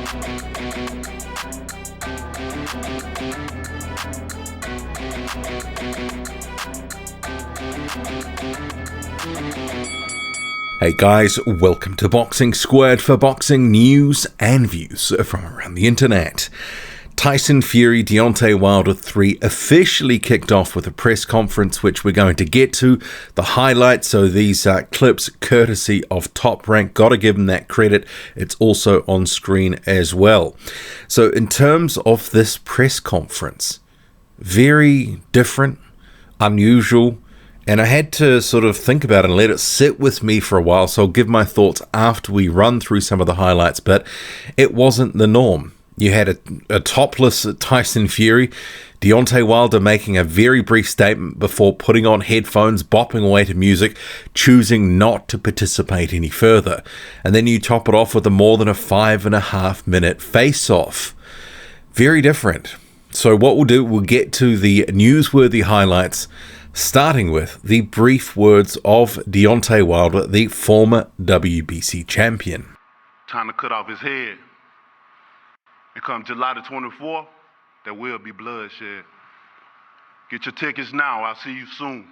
Hey guys, welcome to Boxing Squared for boxing news and views from around the internet. Tyson Fury, Deontay Wilder 3 officially kicked off with a press conference, which we're going to get to. The highlights, so these clips courtesy of Top Rank, gotta give them that credit. It's also on screen as well. So in terms of this press conference, very different, unusual, and I had to sort of think about it and let it sit with me for a while, so I'll give my thoughts after we run through some of the highlights, but it wasn't the norm. You had a topless Tyson Fury, Deontay Wilder making a very brief statement before putting on headphones, bopping away to music, choosing not to participate any further. And then you top it off with a more than a 5.5-minute face-off. Very different. So what we'll do, we'll get to the newsworthy highlights, starting with the brief words of Deontay Wilder, the former WBC champion. Time to cut off his head. And come July the 24th, there will be bloodshed. Get your tickets now. I'll see you soon.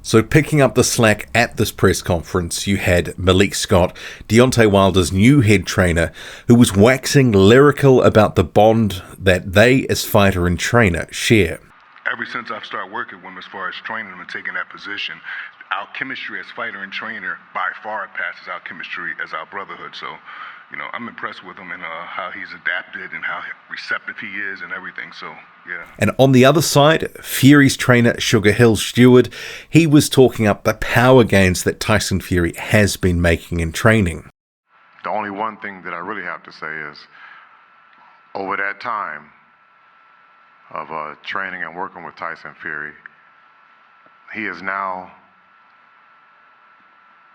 So picking up the slack at this press conference, you had Malik Scott, Deontay Wilder's new head trainer, who was waxing lyrical about the bond that they as fighter and trainer share. Ever since I've started working with him as far as training him and taking that position, our chemistry as fighter and trainer by far passes our chemistry as our brotherhood. So, I'm impressed with him and how he's adapted and how receptive he is and everything. So, yeah. And on the other side, Fury's trainer, Sugar Hill Stewart, he was talking up the power gains that Tyson Fury has been making in training. The only one thing that I really have to say is, over that time of training and working with Tyson Fury, he now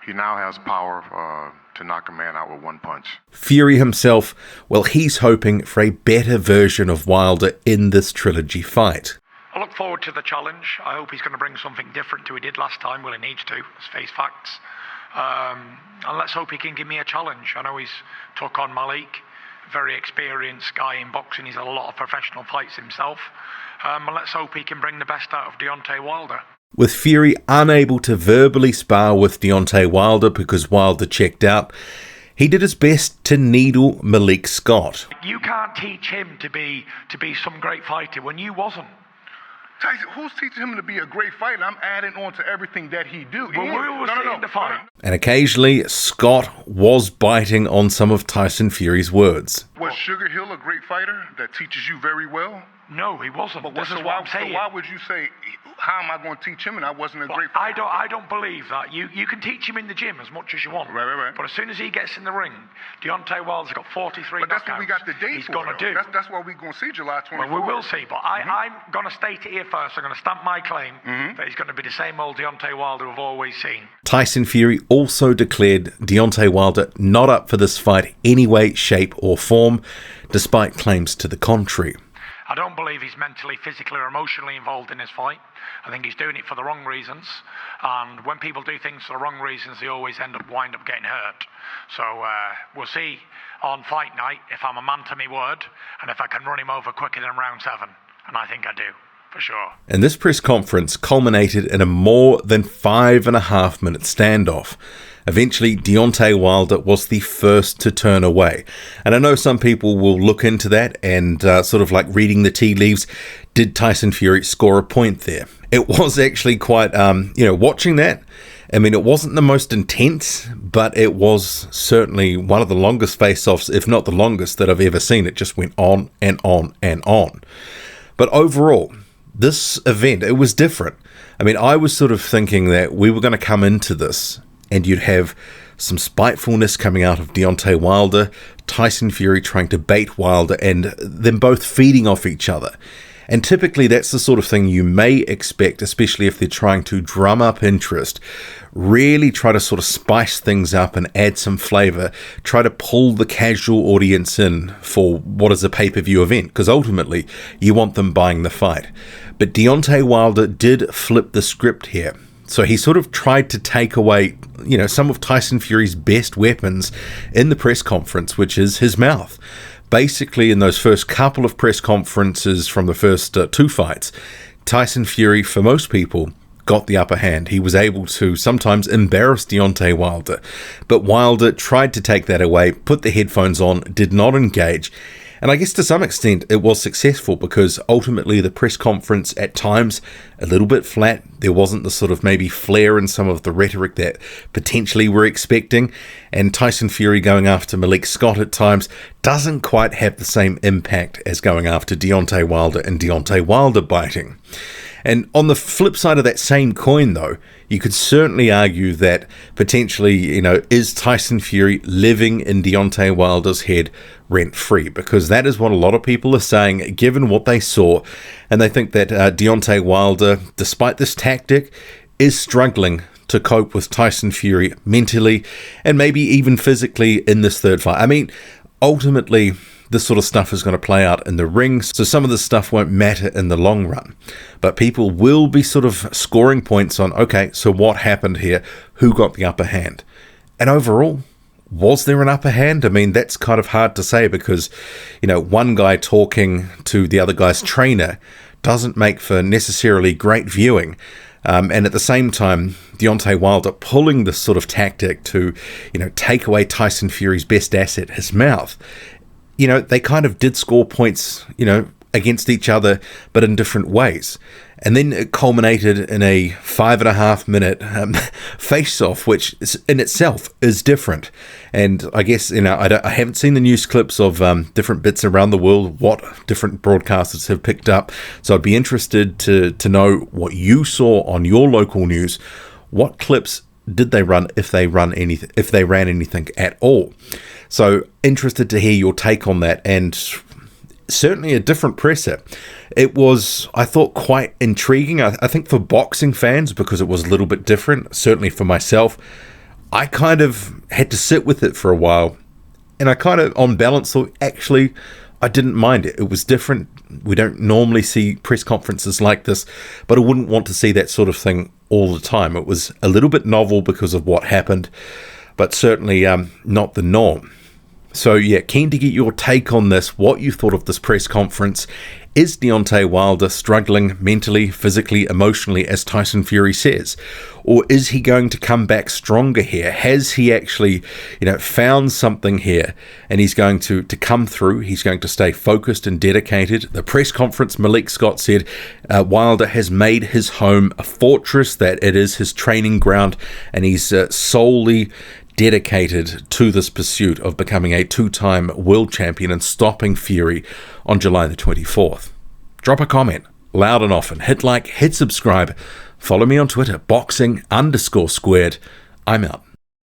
has power to knock a man out with one punch. Fury himself, well, he's hoping for a better version of Wilder in this trilogy fight. I look forward to the challenge. I hope he's going to bring something different to what he did last time. Well, he needs to. Let's face facts. And let's hope he can give me a challenge. I know he's took on Malik, very experienced guy in boxing. He's had a lot of professional fights himself. And let's hope he can bring the best out of Deontay Wilder. With Fury unable to verbally spar with Deontay Wilder because Wilder checked out, he did his best to needle Malik Scott. You can't teach him to be some great fighter when you wasn't. Tyson, who's teaching him to be a great fighter? I'm adding on to everything that he do. Well, we will see in the fight. And occasionally, Scott was biting on some of Tyson Fury's words. Was Sugar Hill a great fighter that teaches you very well? No, he wasn't. But this is what I'm saying. So why would you say, how am I going to teach him and I wasn't a great fighter? I don't believe that. You can teach him in the gym as much as you want. Right. But as soon as he gets in the ring, Deontay Wilder's got 43 But that's what we got the date he's for. He's going to do. That's what we're going to see July 24th. Well, we will see. But I'm going to state it here first. I'm going to stamp my claim that he's going to be the same old Deontay Wilder we've always seen. Tyson Fury also declared Deontay Wilder not up for this fight any way, shape or form, despite claims to the contrary. I don't believe he's mentally, physically or emotionally involved in this fight. I think he's doing it for the wrong reasons. And when people do things for the wrong reasons, they always wind up getting hurt. So we'll see on fight night if I'm a man to me word and if I can run him over quicker than round 7. And I think I do, for sure. And this press conference culminated in a more than 5.5-minute standoff. Eventually, Deontay Wilder was the first to turn away. And I know some people will look into that and sort of like reading the tea leaves. Did Tyson Fury score a point there? It was actually quite, watching that. I mean, it wasn't the most intense, but it was certainly one of the longest face-offs, if not the longest, that I've ever seen. It just went on and on and on. But overall, this event, it was different. I mean, I was sort of thinking that we were going to come into this and you'd have some spitefulness coming out of Deontay Wilder, Tyson Fury trying to bait Wilder, and them both feeding off each other. And typically that's the sort of thing you may expect, especially if they're trying to drum up interest, really try to sort of spice things up and add some flavor, try to pull the casual audience in for what is a pay-per-view event, because ultimately you want them buying the fight. But Deontay Wilder did flip the script here. So he sort of tried to take away, some of Tyson Fury's best weapons in the press conference, which is his mouth. basically in those first couple of press conferences from the first two fights, Tyson Fury, for most people, got the upper hand. He was able to sometimes embarrass Deontay Wilder, but Wilder tried to take that away, put the headphones on, did not engage. And I guess to some extent it was successful, because ultimately the press conference at times a little bit flat. There wasn't the sort of maybe flair in some of the rhetoric that potentially we're expecting. And Tyson Fury going after Malik Scott at times doesn't quite have the same impact as going after Deontay Wilder and Deontay Wilder biting. And on the flip side of that same coin, though, you could certainly argue that potentially, is Tyson Fury living in Deontay Wilder's head rent-free? Because that is what a lot of people are saying, given what they saw. And they think that Deontay Wilder, despite this tactic, is struggling to cope with Tyson Fury mentally and maybe even physically in this third fight. I mean, ultimately, this sort of stuff is going to play out in the ring, so some of this stuff won't matter in the long run. But people will be sort of scoring points on, okay, so what happened here? Who got the upper hand? And overall, was there an upper hand? I mean, that's kind of hard to say, because, one guy talking to the other guy's trainer doesn't make for necessarily great viewing. And at the same time, Deontay Wilder pulling this sort of tactic to, take away Tyson Fury's best asset, his mouth. They kind of did score points, against each other, but in different ways. And then it culminated in a 5.5 minute face-off, which in itself is different. And I guess, I haven't seen the news clips of different bits around the world, what different broadcasters have picked up. So I'd be interested to know what you saw on your local news. What clips did they run, if they ran anything at all? So interested to hear your take on that, and certainly a different presser. It was, I thought, quite intriguing. I think for boxing fans, because it was a little bit different. Certainly for myself, I kind of had to sit with it for a while, and I kind of, on balance, thought, actually, I didn't mind it. It was different. We don't normally see press conferences like this, but I wouldn't want to see that sort of thing all the time. It was a little bit novel because of what happened, but certainly not the norm. So yeah, keen to get your take on this, what you thought of this press conference. Is Deontay Wilder struggling mentally, physically, emotionally, as Tyson Fury says? Or is he going to come back stronger here? Has he actually, found something here, and he's going to come through? He's going to stay focused and dedicated. The press conference, Malik Scott said, Wilder has made his home a fortress, that it is his training ground, and he's solely dedicated to this pursuit of becoming a two-time world champion and stopping Fury on July the 24th. Drop a comment, loud and often. Hit like, hit subscribe. Follow me on Twitter, boxing_squared. I'm out.